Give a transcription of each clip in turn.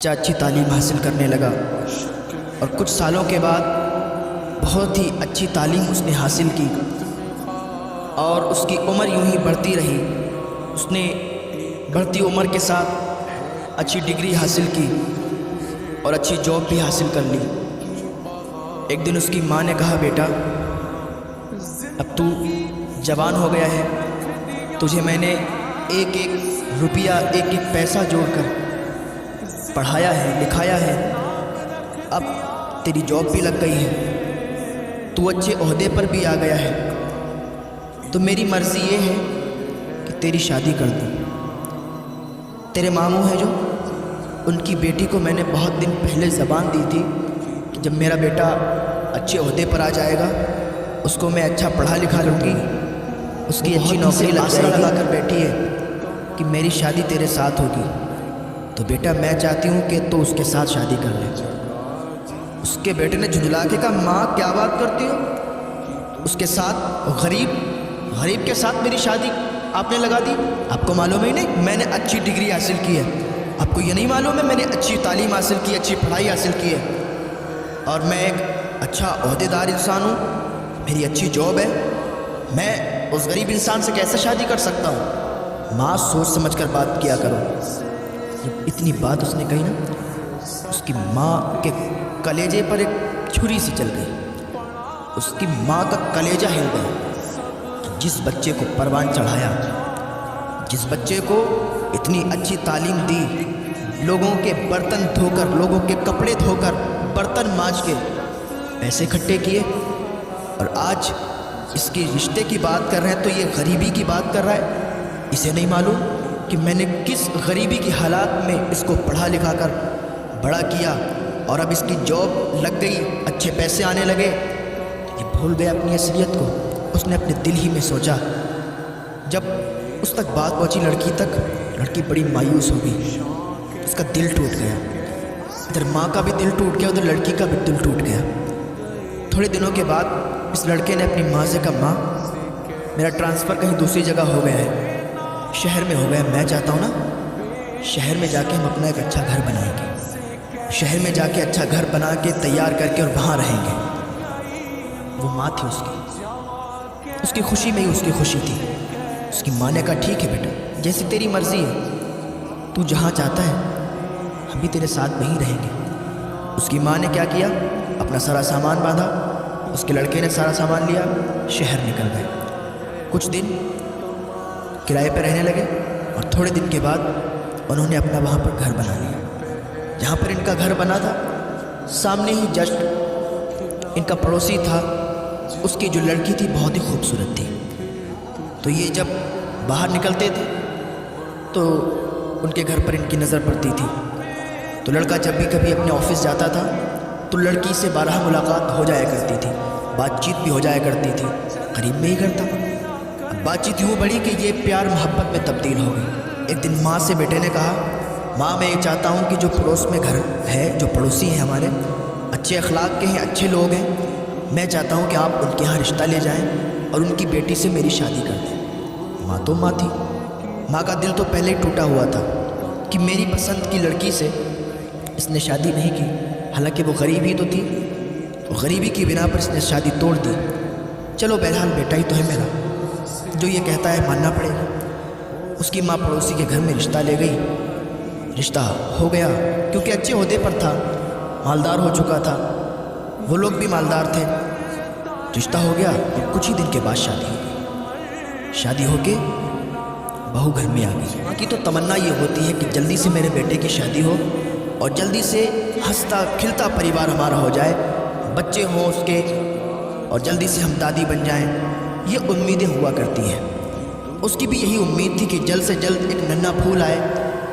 अच्छी तालीम हासिल करने लगा और कुछ सालों के बाद बहुत ही अच्छी तालीम उसने हासिल की और उसकी उम्र यूं ही बढ़ती रही। उसने बढ़ती उम्र के साथ अच्छी डिग्री हासिल की और अच्छी जॉब भी हासिल कर ली। एक दिन उसकी माँ ने कहा, बेटा अब तू जवान हो गया है, तुझे मैंने एक एक रुपया एक एक पैसा जोड़कर पढ़ाया है, लिखाया है, अब तेरी जॉब भी लग गई है, तू अच्छे ओहदे पर भी आ गया है, तो मेरी मर्ज़ी ये है कि तेरी शादी कर दूँ। तेरे मामू हैं जो, उनकी बेटी को मैंने बहुत दिन पहले ज़बान दी थी कि जब मेरा बेटा अच्छे ओहदे पर आ जाएगा उसको मैं अच्छा पढ़ा लिखा लूँगी, उसकी अच्छी नौकरी लगा कर बैठी है कि मेरी शादी तेरे साथ होगी। तो बेटा मैं चाहती हूँ कि तू उसके साथ शादी कर ले। उसके बेटे ने झुंझला के कहा, माँ क्या बात करती हो, उसके साथ गरीब के साथ मेरी शादी आपने लगा दी? आपको मालूम ही नहीं मैंने अच्छी डिग्री हासिल की है? आपको ये नहीं मालूम है मैंने अच्छी तालीम हासिल की, अच्छी पढ़ाई हासिल की है और मैं एक अच्छा ओहदेदार इंसान हूँ, मेरी अच्छी जॉब है, मैं उस गरीब इंसान से कैसे शादी कर सकता हूँ? माँ सोच समझ कर बात किया करो। जब इतनी बात उसने कही ना, उसकी माँ के कलेजे पर एक छुरी सी चल गई। उसकी माँ का कलेजा हिल गया। जिस बच्चे को परवान चढ़ाया, जिस बच्चे को इतनी अच्छी तालीम दी, लोगों के बर्तन धोकर, लोगों के कपड़े धोकर, बर्तन मांज के पैसे इकट्ठे किए और आज इसके रिश्ते की बात कर रहे हैं तो ये गरीबी की बात कर रहा है। इसे नहीं मालूम कि मैंने किस गरीबी की हालात में इसको पढ़ा लिखा कर बड़ा किया और अब इसकी जॉब लग गई, अच्छे पैसे आने लगे। ये भूल गया अपनी असलियत को। उसने अपने दिल ही में सोचा। जब उस तक बात पहुंची लड़की तक, लड़की बड़ी मायूस हो गई, उसका दिल टूट गया। इधर माँ का भी दिल टूट गया, उधर लड़की का भी दिल टूट गया। थोड़े दिनों के बाद इस लड़के ने अपनी माँ से कहा, माँ मेरा ट्रांसफ़र कहीं दूसरी जगह हो गया है, शहर में हो गया, मैं चाहता हूँ ना शहर में जाके हम अपना एक अच्छा घर बनाएंगे, शहर में जाके अच्छा घर बना के तैयार करके और वहाँ रहेंगे। वो माँ थी उसकी खुशी में ही उसकी खुशी थी। उसकी माँ ने कहा, ठीक है बेटा, जैसी तेरी मर्ज़ी है, तू जहाँ चाहता है हम भी तेरे साथ वहीं रहेंगे। उसकी माँ ने क्या किया, अपना सारा सामान बांधा, उसके लड़के ने सारा सामान लिया, शहर निकल गए। कुछ दिन किराए पर रहने लगे और थोड़े दिन के बाद उन्होंने अपना वहाँ पर घर बना लिया। जहाँ पर इनका घर बना था सामने ही जस्ट इनका पड़ोसी था, उसकी जो लड़की थी बहुत ही खूबसूरत थी। तो ये जब बाहर निकलते थे तो उनके घर पर इनकी नज़र पड़ती थी। तो लड़का जब भी कभी अपने ऑफिस जाता था तो लड़की से बारहा मुलाकात हो जाया करती थी, बातचीत भी हो जाया करती थी, करीब में ही करता। अब बातचीत यूँ बढ़ी कि ये प्यार मोहब्बत में तब्दील हो गई। एक दिन माँ से बेटे ने कहा, माँ मैं ये चाहता हूँ कि जो पड़ोस में घर है, जो पड़ोसी हैं हमारे, अच्छे अखलाक के हैं, अच्छे लोग हैं, मैं चाहता हूँ कि आप उनके यहाँ रिश्ता ले जाएं और उनकी बेटी से मेरी शादी कर दें। माँ तो माँ थी, माँ का दिल तो पहले ही टूटा हुआ था कि मेरी पसंद की लड़की से इसने शादी नहीं की, हालांकि वो गरीब ही तो थी, गरीबी की बिना पर इसने शादी तोड़ दी। चलो बहरहाल बेटा ही तो है मेरा, जो ये कहता है मानना पड़ेगा। उसकी माँ पड़ोसी के घर में रिश्ता ले गई, रिश्ता हो गया क्योंकि अच्छे ओहदे पर था, मालदार हो चुका था, वो लोग भी मालदार थे। रिश्ता हो गया और कुछ ही दिन के बाद शादी हो गई। शादी होके बहू घर में आ गई। बाकी तो तमन्ना ये होती है कि जल्दी से मेरे बेटे की शादी हो और जल्दी से हंसता खिलता परिवार हमारा हो जाए, बच्चे हों उसके और जल्दी से हम दादी बन जाएं। ये उम्मीदें हुआ करती हैं। उसकी भी यही उम्मीद थी कि जल्द से जल्द एक नन्हा फूल आए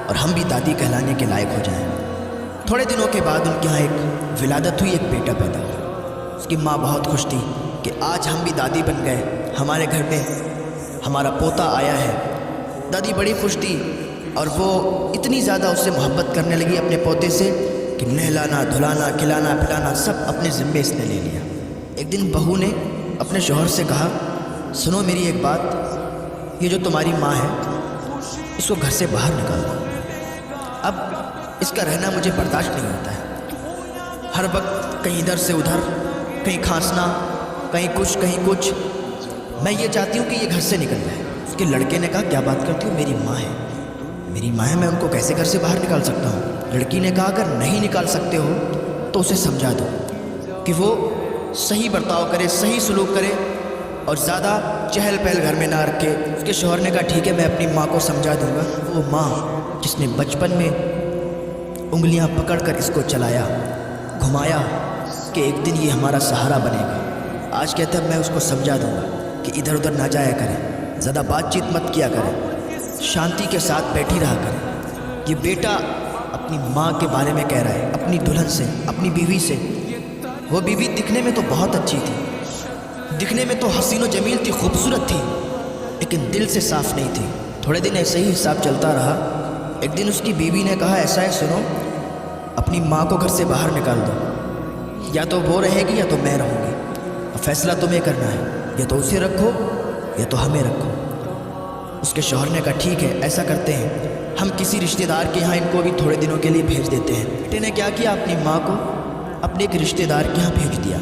और हम भी दादी कहलाने के लायक हो जाएं। थोड़े दिनों के बाद उनके यहाँ एक विलादत हुई, एक बेटा पैदा हुआ। उसकी माँ बहुत खुश थी कि आज हम भी दादी बन गए, हमारे घर में हमारा पोता आया है। दादी बड़ी खुश थी और वो इतनी ज़्यादा उससे मोहब्बत करने लगी अपने पोते से कि नहलाना, धुलाना, खिलाना, पिलाना सब अपने ज़िम्मे इसने ले लिया। एक दिन बहू ने अपने शौहर से कहा, सुनो मेरी एक बात, ये जो तुम्हारी माँ है इसको घर से बाहर निकाल दो। अब اس کا رہنا مجھے برداشت نہیں ہوتا ہے۔ ہر وقت کہیں ادھر سے ادھر، کہیں کھانسنا، کہیں کچھ۔ میں یہ چاہتی ہوں کہ یہ گھر سے نکل جائے۔ اس کے لڑکے نے کہا کیا بات کرتی ہوں، میری ماں ہے، میں ان کو کیسے گھر سے باہر نکال سکتا ہوں؟ لڑکی نے کہا اگر نہیں نکال سکتے ہو تو اسے سمجھا دو کہ وہ صحیح برتاؤ کرے، صحیح سلوک کرے اور زیادہ چہل پہل گھر میں نہ رکھے۔ اس کے شوہر نے کہا ٹھیک ہے، میں اپنی ماں کو سمجھا دوں گا۔ وہ ماں جس نے بچپن میں انگلیاں پکڑ کر اس کو چلایا، گھمایا کہ ایک دن یہ ہمارا سہارا بنے گا، آج کہتا ہے میں اس کو سمجھا دوں گا کہ ادھر ادھر نہ جایا کرے، زیادہ بات چیت مت کیا کرے، شانتی کے ساتھ بیٹھی رہا کرے۔ یہ بیٹا اپنی ماں کے بارے میں کہہ رہا ہے، اپنی دلہن سے، اپنی بیوی سے۔ وہ بیوی دکھنے میں تو بہت اچھی تھی، دکھنے میں تو حسین و جمیل تھی، خوبصورت تھی، لیکن دل سے صاف نہیں تھی۔ تھوڑے دن ایسے ہی حساب چلتا رہا۔ ایک دن اس کی بیوی نے کہا ایسا ہے سنو، اپنی ماں کو گھر سے باہر نکال دو، یا تو وہ رہے گی یا تو میں رہوں گی، فیصلہ تمہیں کرنا ہے، یا تو اسے رکھو یا تو ہمیں رکھو۔ اس کے شوہر نے کہا ٹھیک ہے ایسا کرتے ہیں، ہم کسی رشتہ دار کے یہاں ان کو بھی تھوڑے دنوں کے لیے بھیج دیتے ہیں۔ بیٹے نے کیا کیا، اپنی ماں کو اپنے ایک رشتہ دار کے یہاں بھیج دیا۔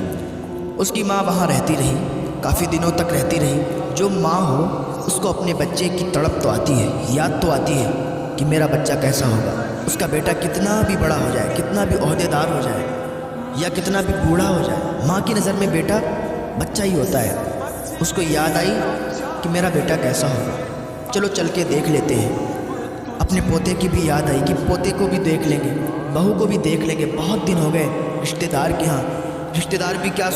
اس کی ماں وہاں رہتی رہی، کافی دنوں تک رہتی رہی۔ جو ماں ہو اس کو اپنے بچے کی تڑپ تو آتی ہے، یاد تو آتی ہے کہ میرا بچہ کیسا ہوگا، اس کا بیٹا کتنا بھی بڑا ہو جائے، کتنا بھی عہدے دار ہو جائے یا کتنا بھی بوڑھا ہو جائے، ماں کی نظر میں بیٹا بچہ ہی ہوتا ہے۔ اس کو یاد آئی کہ میرا بیٹا کیسا ہوگا، چلو چل کے دیکھ لیتے ہیں۔ اپنے پوتے کی بھی یاد آئی کہ پوتے کو بھی دیکھ لیں گے، بہو کو بھی دیکھ لیں گے، بہت دن ہو گئے رشتہ دار کے ہاں، رشتہ دار بھی کیا